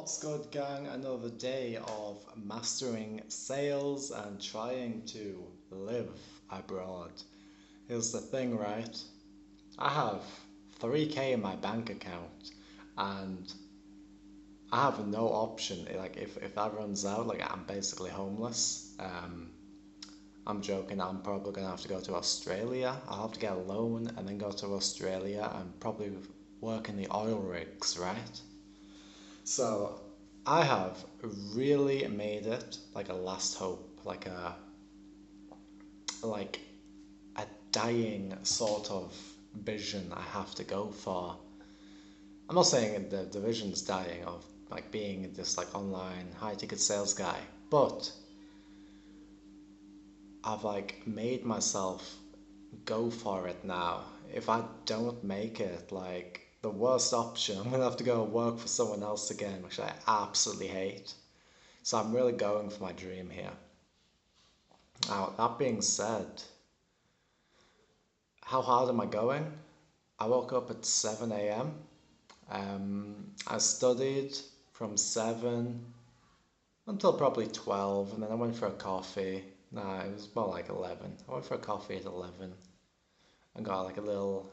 What's good, gang? Another day of mastering sales and trying to live abroad. Here's the thing, right? I have 3k in my bank account and I have no option. Like if that runs out, like I'm basically homeless. I'm joking, I'm probably gonna have to go to Australia. I'll have to get a loan and then go to Australia and probably work in the oil rigs, right? So I have really made it like a last hope, like a dying sort of vision I have to go for. I'm not saying the vision's dying of like being this like online high ticket sales guy, but I've like made myself go for it now. If I don't make it, like the worst option, I'm gonna have to go and work for someone else again, which I absolutely hate. So I'm really going for my dream here. Now, that being said, how hard am I going? I woke up at 7 a.m. I studied from 7 until probably 12, and then I went for a coffee. Nah, it was more like 11. I went for a coffee at 11 and got like a little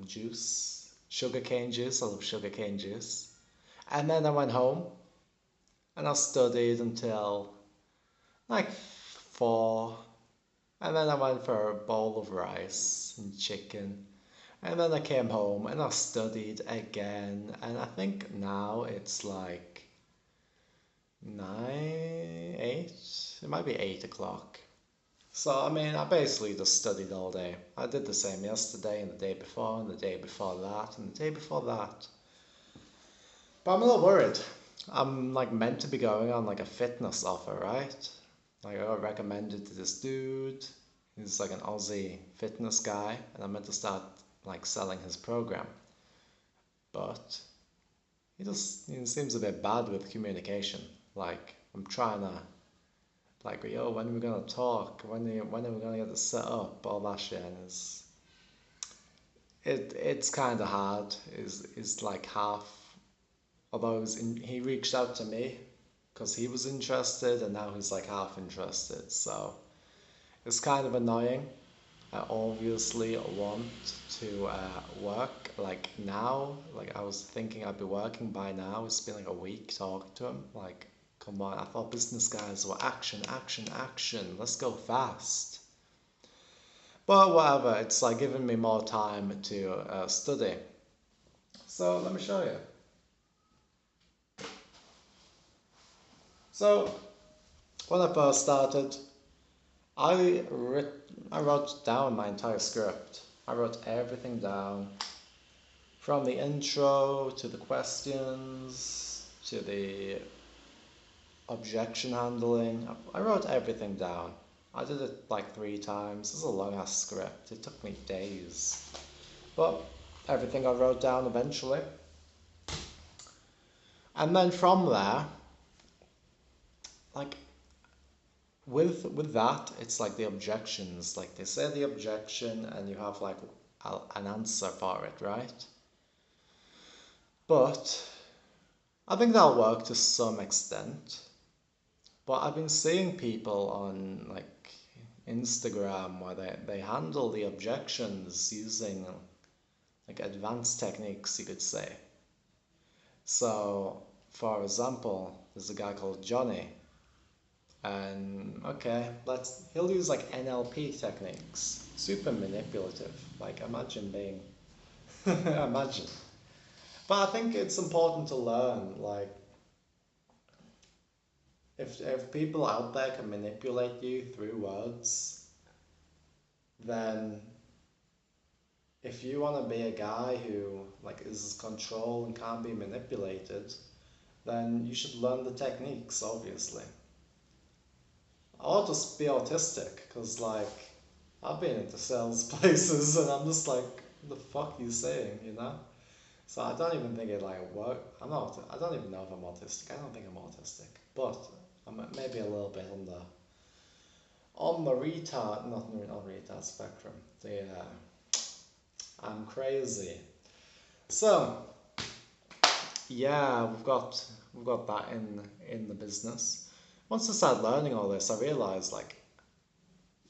juice, sugarcane juice. I love sugarcane juice. And then I went home and I studied until like 4. And then I went for a bowl of rice and chicken. And then I came home and I studied again. And I think now it's like 9, 8. It might be 8 o'clock. So, I mean, I basically just studied all day. I did the same yesterday and the day before and the day before that and the day before that. But I'm a little worried. I'm like meant to be going on like a fitness offer, right? Like I got recommended to this dude. He's like an Aussie fitness guy, and I'm meant to start like selling his program. But he seems a bit bad with communication. Like I'm trying to like, yo, when are we gonna talk? When are we gonna get this set up? All that shit. And it's kind of hard. Is like half. Although he reached out to me because he was interested, and now he's like half interested. So it's kind of annoying. I obviously want to work like now. Like I was thinking I'd be working by now. It's been like a week talking to him. Like, come on, I thought business guys were action, action, action. Let's go fast. But whatever, it's like giving me more time to study. So let me show you. So when I first started, I wrote down my entire script. I wrote everything down, from the intro to the questions to the objection handling. I wrote everything down. I did it like 3 times. This is a long ass script. It took me days. But everything I wrote down eventually. And then from there, like with that, it's like the objections. Like they say the objection and you have like an answer for it, right? But I think that'll work to some extent. But I've been seeing people on like Instagram where they handle the objections using like advanced techniques, you could say. So, for example, there's a guy called Johnny, and okay, he'll use like NLP techniques, super manipulative. Like imagine being, imagine. But I think it's important to learn, like if people out there can manipulate you through words, then if you want to be a guy who like is control and can't be manipulated, then you should learn the techniques, obviously. Or just be autistic, because like I've been into sales places and I'm just like, what the fuck are you saying, you know? So I don't even think it like work. I don't even know if I'm autistic. I don't think I'm autistic, but I'm maybe a little bit on the retard, not on retard spectrum. I'm crazy. So Yeah, we've got that in the business. Once I started learning all this, I realized like,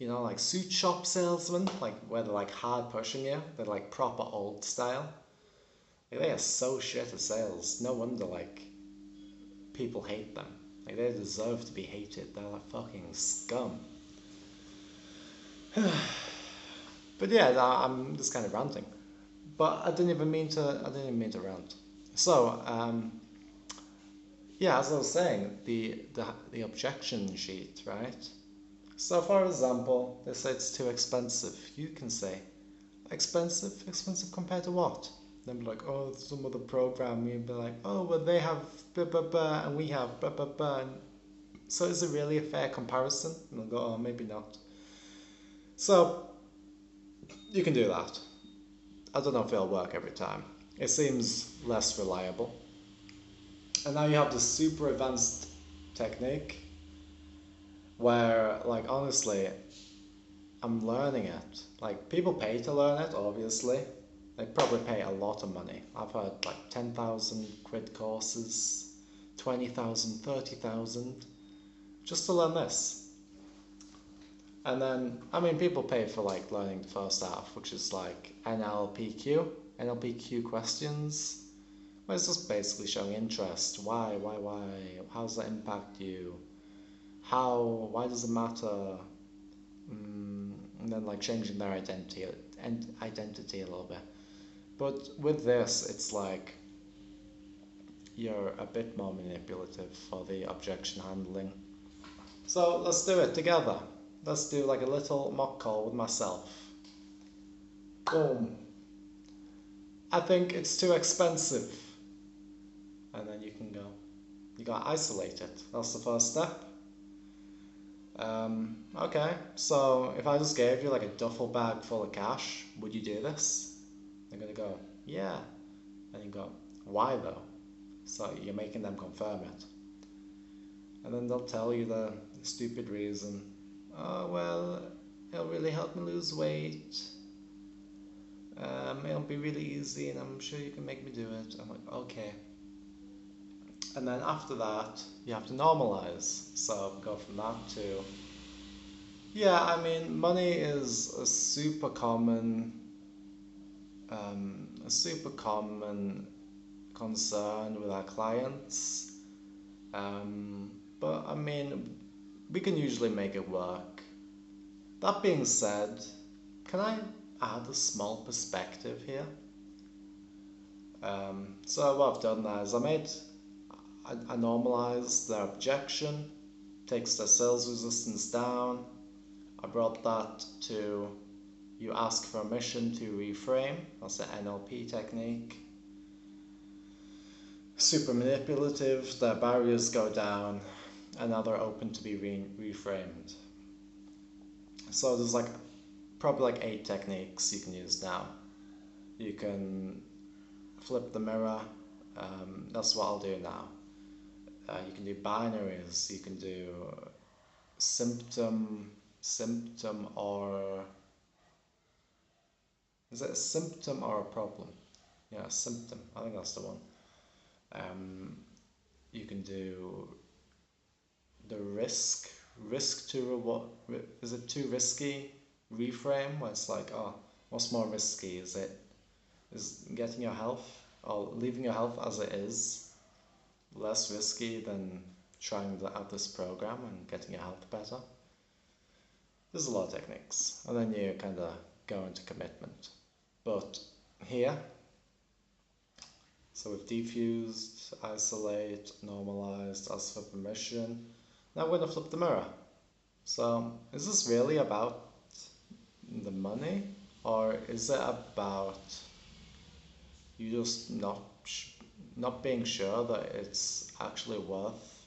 like suit shop salesmen, like where they're like hard pushing you, they're like proper old style. Like, they are so shit at sales. No wonder like people hate them. Like they deserve to be hated. They're like fucking scum. But yeah, I'm just kind of ranting. But I didn't even mean to. I didn't even mean to rant. So yeah, as I was saying, the objection sheet, right? So for example, they say it's too expensive. You can say, expensive? Expensive compared to what? Then be like, oh, some other program. You'd be like, oh, well, they have blah, blah, blah, and we have blah, blah, blah. And so is it really a fair comparison? And they'll go, oh, maybe not. So you can do that. I don't know if it'll work every time. It seems less reliable. And now you have this super advanced technique where, like, honestly, I'm learning it. Like, people pay to learn it, obviously. They probably pay a lot of money. I've heard like 10,000 quid courses, 20,000, 30,000, just to learn this. And then, I mean, people pay for like learning the first half, which is like NLPQ questions, where it's just basically showing interest. Why? How does that impact you? Why does it matter? And then like changing their identity a little bit. But with this, it's like you're a bit more manipulative for the objection handling. So let's do it together. Let's do like a little mock call with myself. Boom. I think it's too expensive. And then you can go. You gotta isolate it. That's the first step. Okay, so if I just gave you like a duffel bag full of cash, would you do this? They're gonna go, yeah. And you go, why though? So you're making them confirm it. And then they'll tell you the stupid reason. Oh, well, it'll really help me lose weight. It'll be really easy and I'm sure you can make me do it. I'm like, okay. And then after that, you have to normalize. So go from that to, yeah, I mean, money is a super common concern with our clients. But I mean, we can usually make it work. That being said, can I add a small perspective here? So what I've done there is I normalized their objection, takes their sales resistance down. I brought that to you ask permission to reframe. That's the NLP technique. Super manipulative, their barriers go down, and now they're open to be reframed. So there's like probably like 8 techniques you can use now. You can flip the mirror. That's what I'll do now. You can do binaries. You can do symptom, or is it a symptom or a problem? Yeah, symptom. I think that's the one. You can do the risk to reward. Is it too risky? Reframe, where it's like, oh, what's more risky? Is getting your health or leaving your health as it is less risky than trying out this program and getting your health better? There's a lot of techniques, and then you kind of go into commitment. But here, so we've diffused, isolate, normalized, ask for permission. Now we're going to flip the mirror. So is this really about the money, or is it about you just not being sure that it's actually worth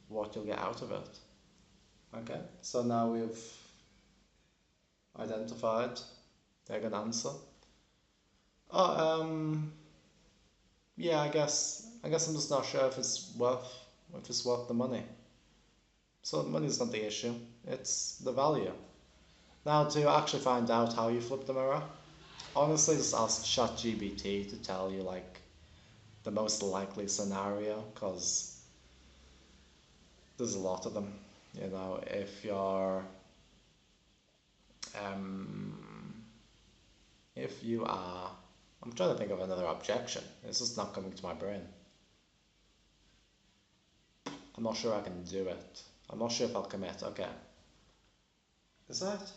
what you'll get out of it? Okay, so now we've identified they're gonna answer. Oh, yeah, I guess I'm just not sure if it's worth the money. So the money's not the issue; it's the value. Now, to actually find out how you flip the mirror, honestly, just ask ChatGPT to tell you like the most likely scenario, because there's a lot of them. You know, um, if you are, I'm trying to think of another objection. It's just not coming to my brain. I'm not sure I can do it. I'm not sure if I'll commit. Okay. Is that?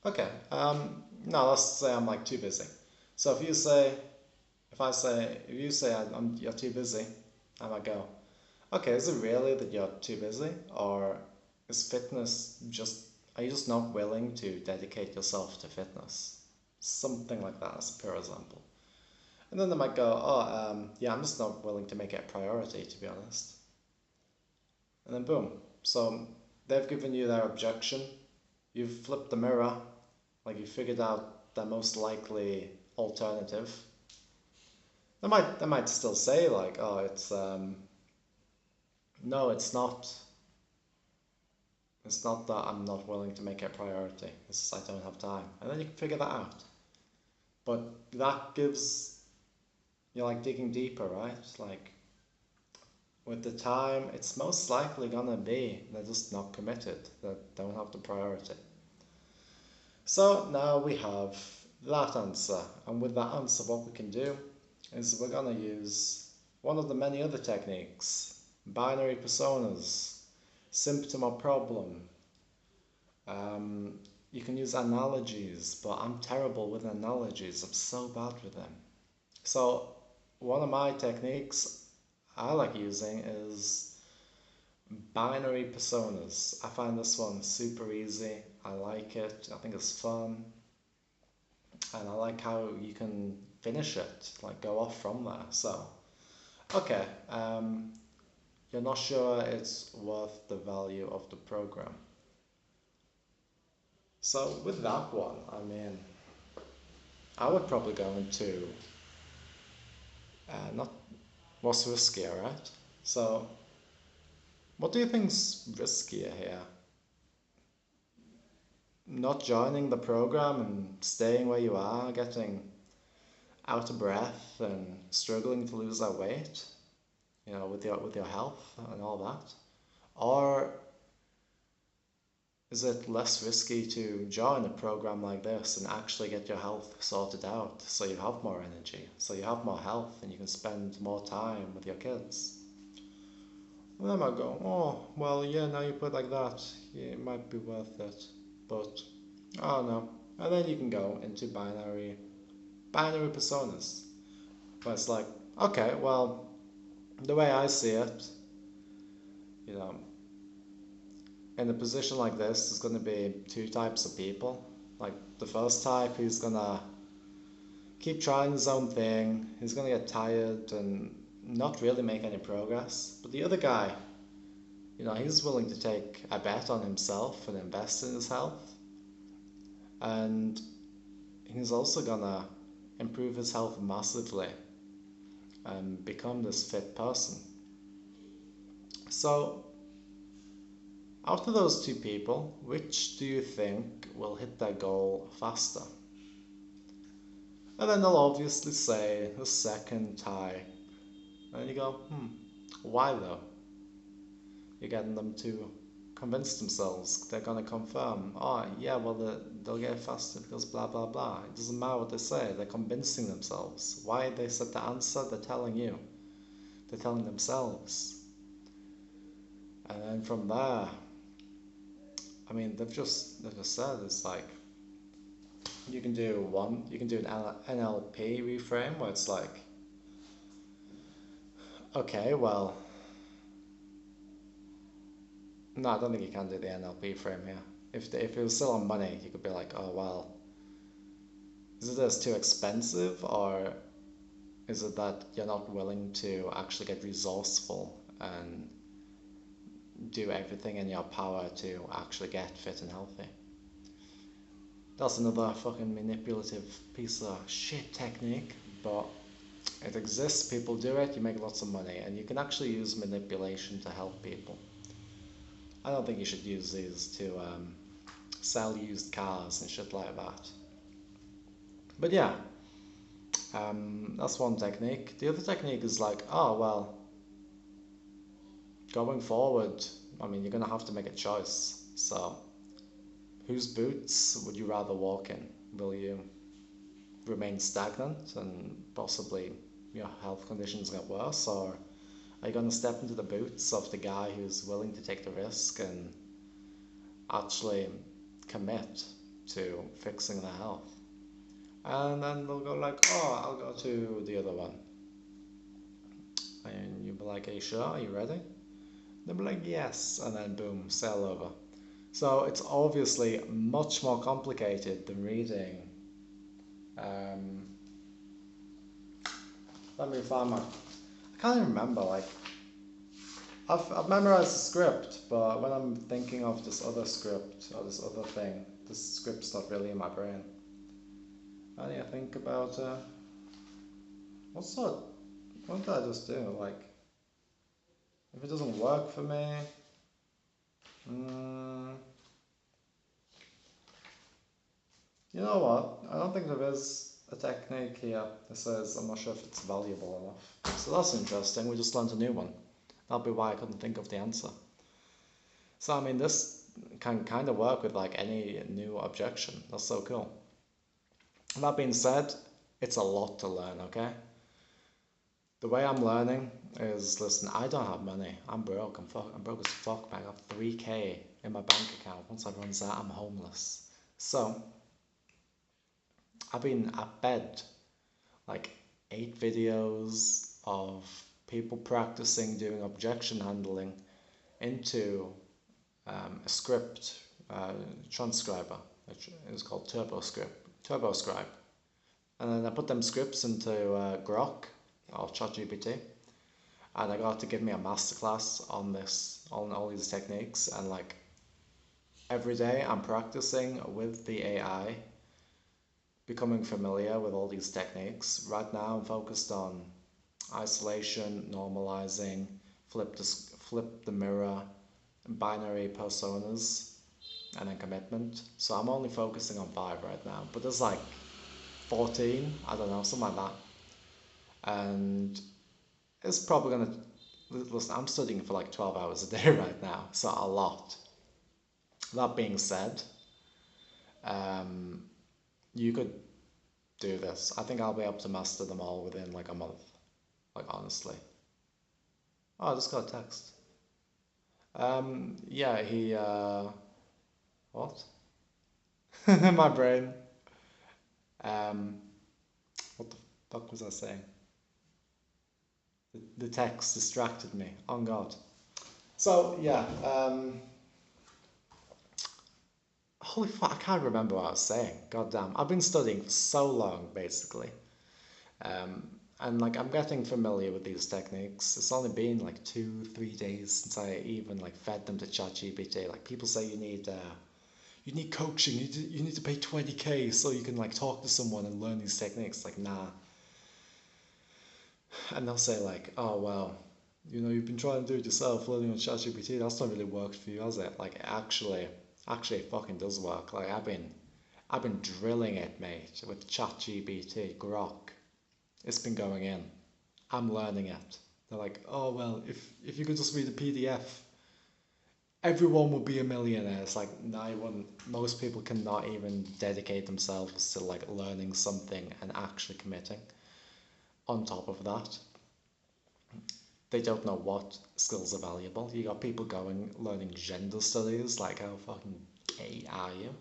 Okay. No, let's say I'm like too busy. So if you say, if you say you're too busy, I might go, okay, is it really that you're too busy? Or is fitness just, are you just not willing to dedicate yourself to fitness? Something like that as a pure example. And then they might go, yeah, I'm just not willing to make it a priority, to be honest. And then boom. So they've given you their objection. You've flipped the mirror, like you figured out the most likely alternative. They might still say like, oh, it's no, it's not. It's not that I'm not willing to make it a priority. It's just I don't have time, and then you can figure that out. But that gives, you're like digging deeper, right? Like with the time, it's most likely gonna be they're just not committed. They don't have the priority. So now we have that answer, and with that answer, what we can do is we're gonna use one of the many other techniques: binary personas, symptom or problem. You can use analogies, but I'm terrible with analogies. I'm so bad with them. So one of my techniques I like using is binary personas. I find this one super easy. I like it. I think it's fun. And I like how you can finish it, like go off from there. So, okay, you're not sure it's worth the value of the program. So with that one, I mean, I would probably go into not what's riskier, right? So, what do you think's riskier here? Not joining the program and staying where you are, getting out of breath and struggling to lose that weight, you know, with your health and all that, or is it less risky to join a program like this and actually get your health sorted out so you have more energy, so you have more health and you can spend more time with your kids? And I might go, oh, well, yeah, now you put it like that, yeah, it might be worth it, but, oh no. And then you can go into binary personas, where it's like, okay, well, the way I see it, you know, in a position like this, there's going to be two types of people. Like the first type, he's going to keep trying his own thing, he's going to get tired and not really make any progress. But the other guy, you know, he's willing to take a bet on himself and invest in his health. And he's also going to improve his health massively and become this fit person. So, out of those two people, which do you think will hit their goal faster? And then they'll obviously say the second type. And you go, why though? You're getting them to convince themselves. They're going to confirm, oh yeah, well they'll get faster because blah blah blah. It doesn't matter what they say, they're convincing themselves. Why they said the answer, they're telling you. They're telling themselves. And then from there, I mean, they've just said it's like, you can do an NLP reframe where it's like, okay, well, no, I don't think you can do the NLP frame here. If it was still on money, you could be like, oh well, is it just too expensive, or is it that you're not willing to actually get resourceful and do everything in your power to actually get fit and healthy? That's another fucking manipulative piece of shit technique, but it exists, people do it, you make lots of money, and you can actually use manipulation to help people. I don't think you should use these to sell used cars and shit like that. But yeah, that's one technique. The other technique is like, oh well, going forward, I mean, you're gonna have to make a choice. So, whose boots would you rather walk in? Will you remain stagnant and possibly your health conditions get worse, or are you going to step into the boots of the guy who's willing to take the risk and actually commit to fixing their health? And then they'll go like, oh, I'll go to the other one. And you'll be like, are you sure? Are you ready? They'll be like, yes. And then boom, sail over. So it's obviously much more complicated than reading. Um, Let me find my. I can't even remember. Like, I've memorized the script, but when I'm thinking of this other script or this other thing, this script's not really in my brain. I need to think about what did I just do? Like, if it doesn't work for me, you know what? I don't think there is a technique here that says I'm not sure if it's valuable enough. So that's interesting. We just learned a new one. That'll be why I couldn't think of the answer. So I mean, this can kind of work with like any new objection. That's so cool. That being said, it's a lot to learn, okay? The way I'm learning is, listen, I don't have money. I'm broke. I'm broke as fuck, man. I got 3K in my bank account. Once I runs out, I'm homeless. So, I've been at bed like 8 videos of people practicing doing objection handling into a script transcriber, which is called TurboScribe. And then I put them scripts into Grok or ChatGPT, and I got to give me a masterclass on all these techniques. And like every day, I'm practicing with the AI, becoming familiar with all these techniques. Right now, I'm focused on isolation, normalizing, flip the mirror, binary personas, and then commitment. So I'm only focusing on 5 right now, but there's like 14, I don't know, something like that. And it's probably gonna, listen, I'm studying for like 12 hours a day right now, so a lot. That being said, you could do this. I think I'll be able to master them all within like a month, like honestly. Oh, I just got a text. Yeah, what? My brain. Um, what the fuck was I saying? The text distracted me. On God. So yeah. Holy fuck! I can't remember what I was saying. God damn. I've been studying for so long, basically. And like I'm getting familiar with these techniques. It's only been like 2-3 days since I even like fed them to ChatGPT. Like people say you need coaching. You need to pay 20K so you can like talk to someone and learn these techniques. Like nah. And they'll say like, oh well, you've been trying to do it yourself, learning on ChatGPT. That's not really worked for you, has it? Like actually, it fucking does work. Like I've been drilling it, mate, with ChatGPT, Grok. It's been going in. I'm learning it. They're like, oh well, if you could just read a PDF, everyone would be a millionaire. It's like, no, you wouldn't. Most people cannot even dedicate themselves to like learning something and actually committing. On top of that, they don't know what skills are valuable. You got people learning gender studies, like how fucking gay are you?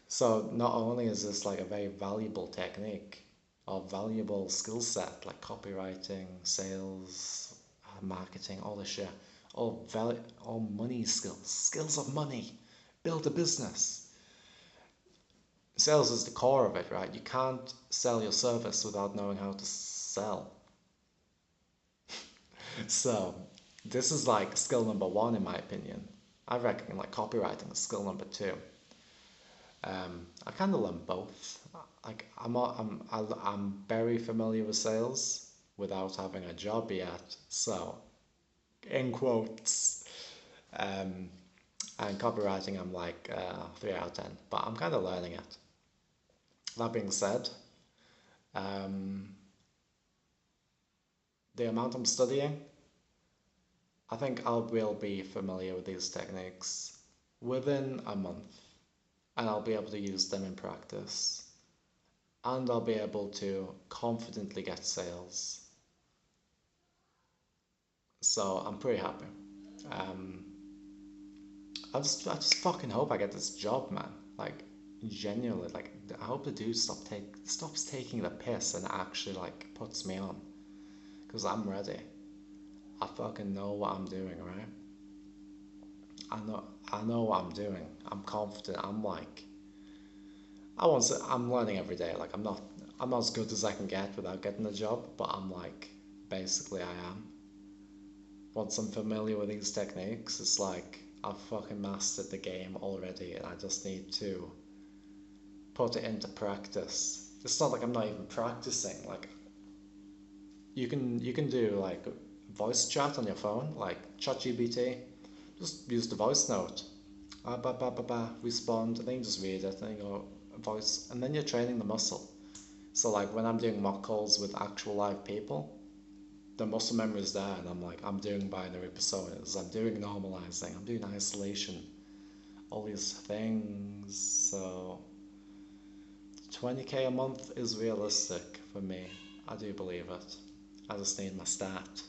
So not only is this like a very valuable technique or valuable skill set, like copywriting, sales, marketing, all this shit, all money skills of money, build a business. Sales is the core of it, right? You can't sell your service without knowing how to sell. So this is like skill number 1 in my opinion. I reckon like copywriting is skill number 2. I kind of learn both. Like I'm very familiar with sales without having a job yet. So, in quotes, and copywriting I'm like 3 out of 10. But I'm kind of learning it. That being said, um, the amount I'm studying, I think I will be familiar with these techniques within a month, and I'll be able to use them in practice, and I'll be able to confidently get sales. So I'm pretty happy. Um, I just fucking hope I get this job, man. Like, genuinely, like, I hope the dude stops taking the piss and actually like puts me on, because I'm ready. I fucking know what I'm doing, right? I know what I'm doing. I'm confident. I'm like, I won't say I'm learning every day. Like, I'm not as good as I can get without getting a job, but I'm like, basically I am. Once I'm familiar with these techniques, it's like I've fucking mastered the game already, and I just need to put it into practice. It's not like I'm not even practicing. Like, you can do like voice chat on your phone, like ChatGPT. Just use the voice note. Ba ba ba ba, respond, and then you just read it, and then you go voice, and then you're training the muscle. So like when I'm doing mock calls with actual live people, the muscle memory is there, and I'm doing binary personas, I'm doing normalizing, I'm doing isolation, all these things. So 20k a month is realistic for me. I do believe it. I just need my stat.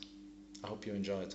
I hope you enjoyed.